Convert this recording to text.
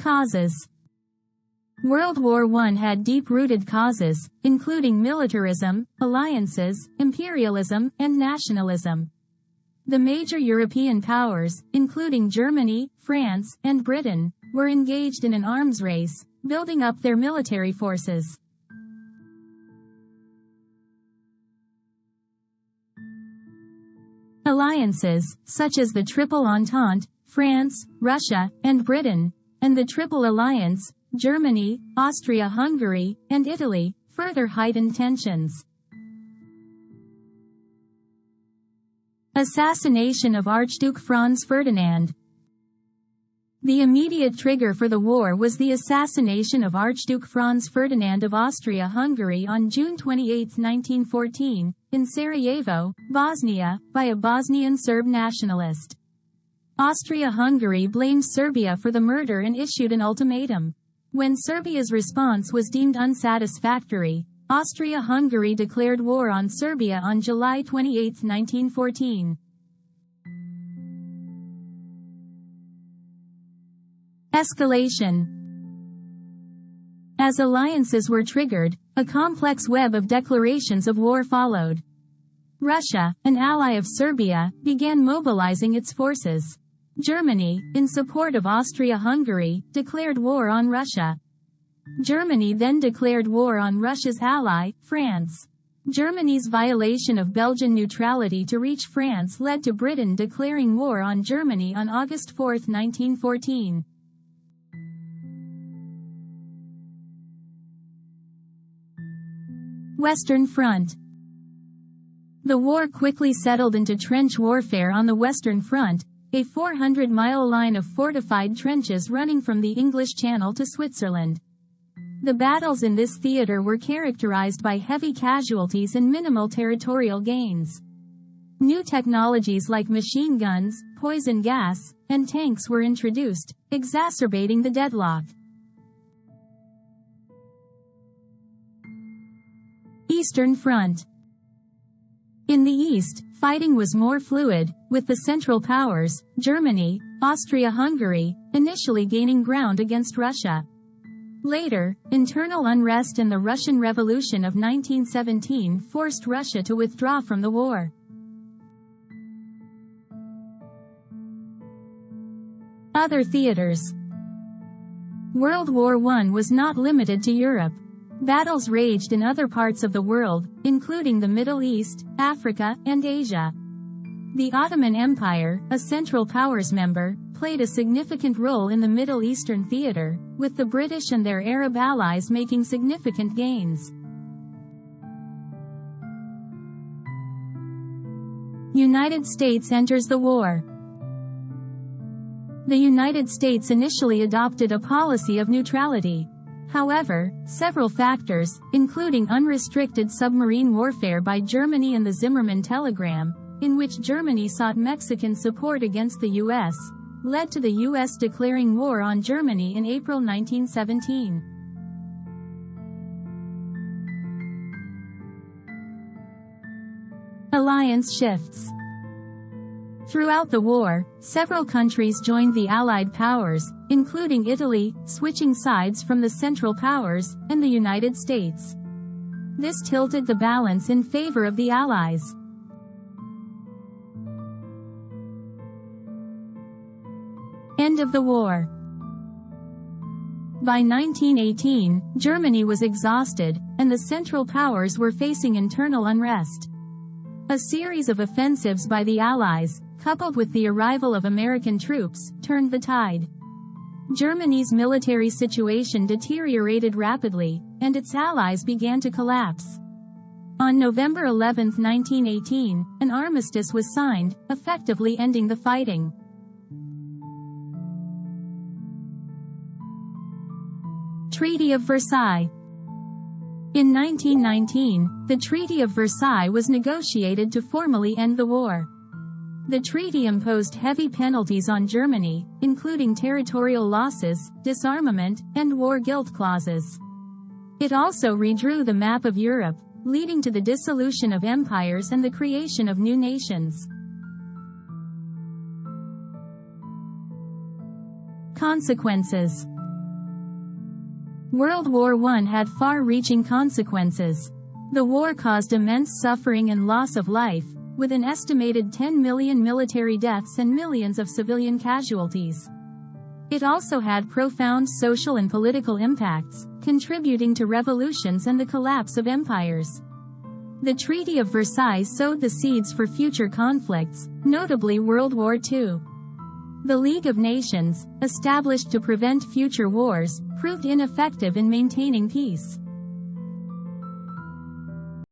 Causes. World War I had deep-rooted causes, including militarism, alliances, imperialism, and nationalism. The major European powers, including Germany, France, and Britain, were engaged in an arms race, building up their military forces. Alliances, such as the Triple Entente, France, Russia, and Britain, and the Triple Alliance, Germany, Austria-Hungary, and Italy, further heightened tensions. Assassination of Archduke Franz Ferdinand. The immediate trigger for the war was the assassination of Archduke Franz Ferdinand of Austria-Hungary on June 28, 1914, in Sarajevo, Bosnia, by a Bosnian Serb nationalist. Austria-Hungary blamed Serbia for the murder and issued an ultimatum. When Serbia's response was deemed unsatisfactory, Austria-Hungary declared war on Serbia on July 28, 1914. Escalation. As alliances were triggered, a complex web of declarations of war followed. Russia, an ally of Serbia, began mobilizing its forces. Germany, in support of Austria-Hungary, declared war on Russia. Germany then declared war on Russia's ally, France. Germany's violation of Belgian neutrality to reach France led to Britain declaring war on Germany on August 4, 1914. Western Front. The war quickly settled into trench warfare on the Western Front, a 400-mile line of fortified trenches running from the English Channel to Switzerland. The battles in this theater were characterized by heavy casualties and minimal territorial gains. New technologies like machine guns, poison gas, and tanks were introduced, exacerbating the deadlock. Eastern Front. In the east, fighting was more fluid, with the Central Powers, Germany, Austria-Hungary, initially gaining ground against Russia. Later, internal unrest and the Russian Revolution of 1917 forced Russia to withdraw from the war. Other theaters. World War I was not limited to Europe. Battles raged in other parts of the world, including the Middle East, Africa, and Asia. The Ottoman Empire, a Central Powers member, played a significant role in the Middle Eastern theater, with the British and their Arab allies making significant gains. United States enters the war. The United States initially adopted a policy of neutrality. However, several factors, including unrestricted submarine warfare by Germany and the Zimmermann Telegram, in which Germany sought Mexican support against the U.S., led to the U.S. declaring war on Germany in April 1917. Alliance shifts. Throughout the war, several countries joined the Allied powers, including Italy, switching sides from the Central Powers, and the United States. This tilted the balance in favor of the Allies. End of the war. By 1918, Germany was exhausted, and the Central Powers were facing internal unrest. A series of offensives by the Allies, coupled with the arrival of American troops, turned the tide. Germany's military situation deteriorated rapidly, and its allies began to collapse. On November 11, 1918, an armistice was signed, effectively ending the fighting. Treaty of Versailles. In 1919, the Treaty of Versailles was negotiated to formally end the war. The treaty imposed heavy penalties on Germany, including territorial losses, disarmament, and war guilt clauses. It also redrew the map of Europe, leading to the dissolution of empires and the creation of new nations. Consequences. World War I had far-reaching consequences. The war caused immense suffering and loss of life, with an estimated 10 million military deaths and millions of civilian casualties. It also had profound social and political impacts, contributing to revolutions and the collapse of empires. The Treaty of Versailles sowed the seeds for future conflicts, notably World War II. The League of Nations, established to prevent future wars, proved ineffective in maintaining peace.